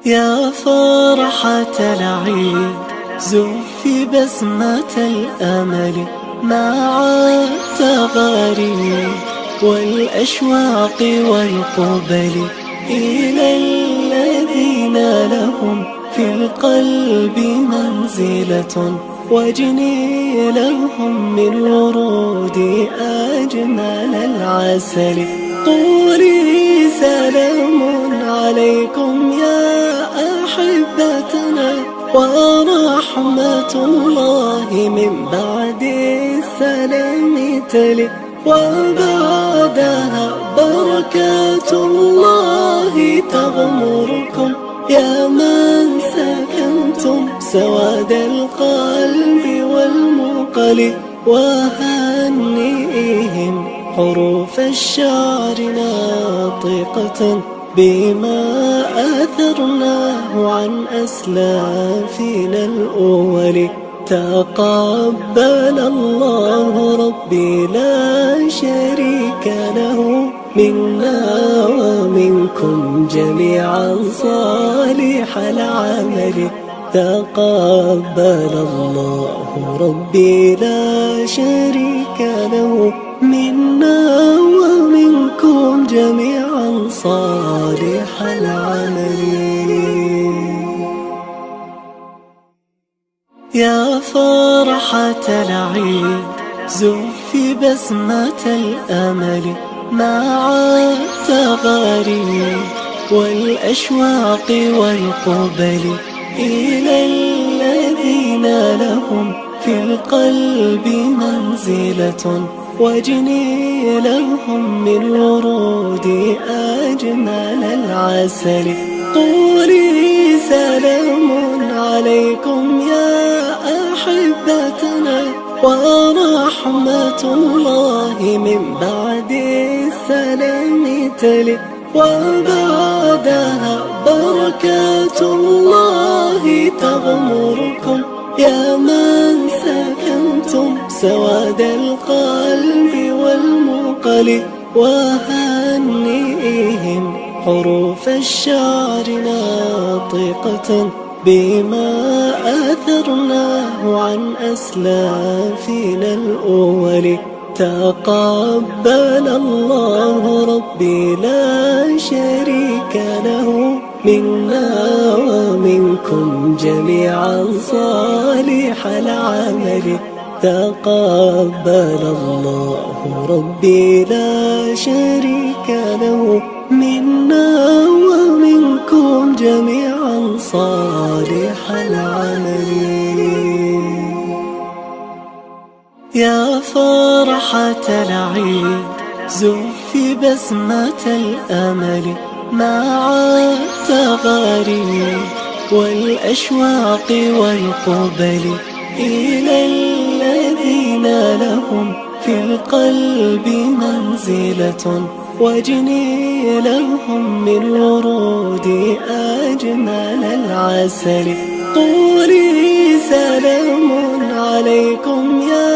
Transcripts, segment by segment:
يا فرحة العيد زفي بسمة الأمل مع التغاريد والأشواق والقبل إلى الذين لهم في القلب منزلة واجني لهم من ورود أجمل العسل. قولي سلام عليكم يا أحبتنا ورحمة الله من بعد السلام تلي، وبعدها بركات الله تغمركم يا من سكنتم سواد القلب والمقل. وهنئهم حروف الشعر ناطقة بما أثرناه عن أسلافنا الأول. تقبل الله ربي لا شريك له منا ومنكم جميعا صالح العمل. تقبل الله ربي لا شريك له منا ومنكم جميعا صالح العمل. يا فرحة العيد زفي بسمة الأمل مع التغاريد والأشواق والقبل إلى الذين لهم في القلب منزلة واجني لهم من ورود أجمل العسل. قولي سلام عليكم يا أحبتنا ورحمة الله من بعد السلام تلي، وبعدها بركات الله تغمركم يا من سكنتم سواد القلب والمقل. وهنئهم حروف الشعر ناطقة بما أثرناه عن أسلافنا الأول. تقبل الله ربي لا شريك له منا ومنكم جميعا صالح العمل. تقبل الله ربي لا شريك له منا ومنكم جميعا صالح العمل. يا فرحة العيد زفي بسمة الأمل مع التغاريد والأشواق والقبل إلى الذين لهم في القلب منزلة واجني لهم من ورود أجمل العسل. قولي سلام عليكم يا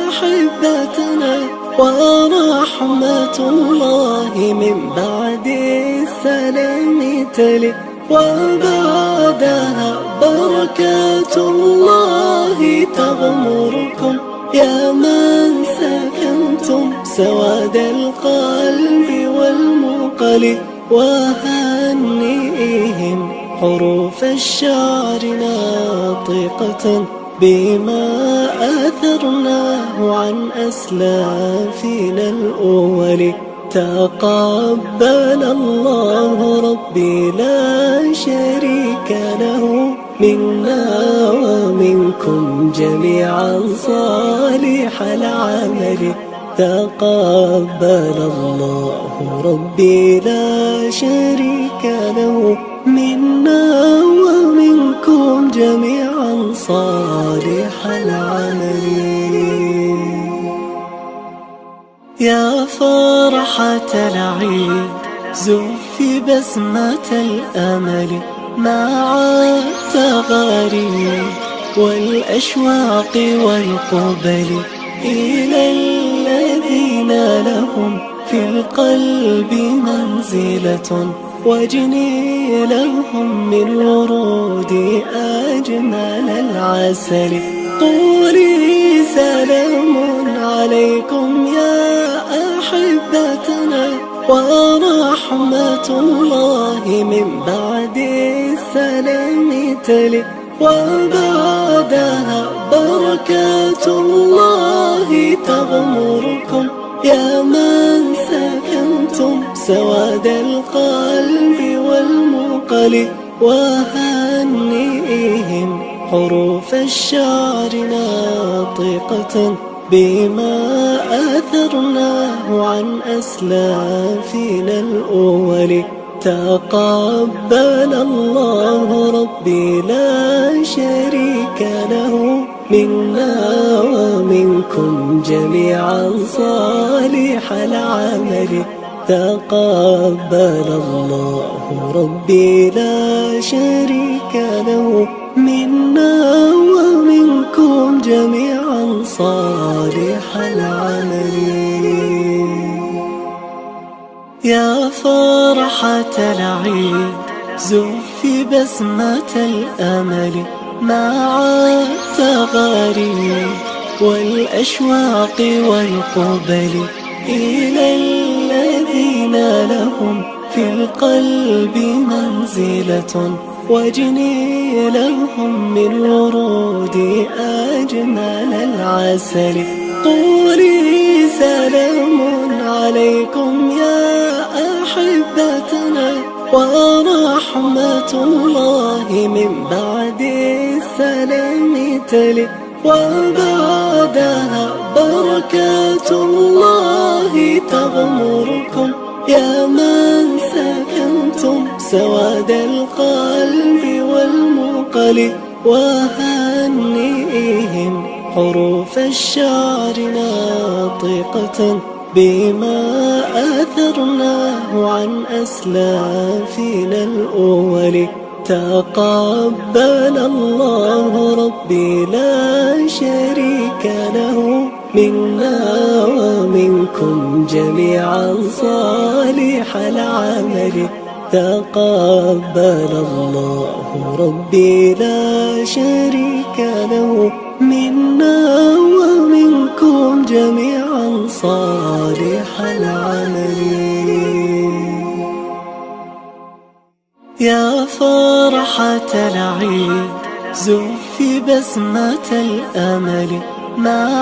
أحبتنا ورحمة الله من بعد السلام تلي، وبعدها بركات الله تغمركم يا من سكنتم سواد القلب والمقل. وهنئهم حروف الشعر ناطقة بما أثرناه عن أسلافنا الأول. تقبل الله ربي لا شريك له منا ومنكم جميعا صالح العمل. تقبل الله ربي لا شريك له منا ومنكم جميعا صالح العمل. يا فرحة العيد زفي بسمة الأمل مع التغاريد والأشواق والقبل إلى الذين لهم في القلب منزلة واجني لهم من ورود أجمل العسل. قولي سلام عليكم يا أحبتنا، ورحمة الله من بعد السلام تلي، وبعدها بركات الله تغمركم يا من سكنتم سواد القلب والمقل. وهنئهم حروف الشعر ناطقة بما أثرناه عن أسلافنا الأول. تقبل الله ربي لا شريك له منا ومنكم جميعا صالح العمل. تقبل الله ربي لا شريك له منا ومنكم جميعا صالح العمل. يا فرحة العيد زفي بسمة الأمل مع التغاريد والأشواق والقبل، إلى الذين لهم في القلب منزلة، واجني لهم من ورود أجمل العسل. قولي سلام عليكم يا أحبتنا، ورحمة الله من بعد السلام تلي، وبعدها بركات الله تغمركم يا من سكنتم سواد القلب والمقل. وهنئهم حروف الشعر ناطقة بما أثرناه عن أسلافنا الأول. تقبل الله ربي لا شريك له منا ومنكم جميعا صالح العمل. تقبل الله ربي لا شريك له منا ومنكم جميعا صالح العمل. يا فرحة العيد زفي بسمة الأمل مع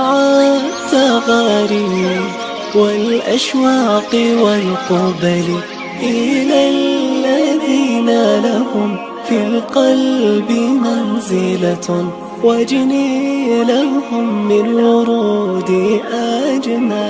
التغاريد والأشواق والقبل، إلى الذين لهم في القلب منزلة، واجني لهم من ورود أجمل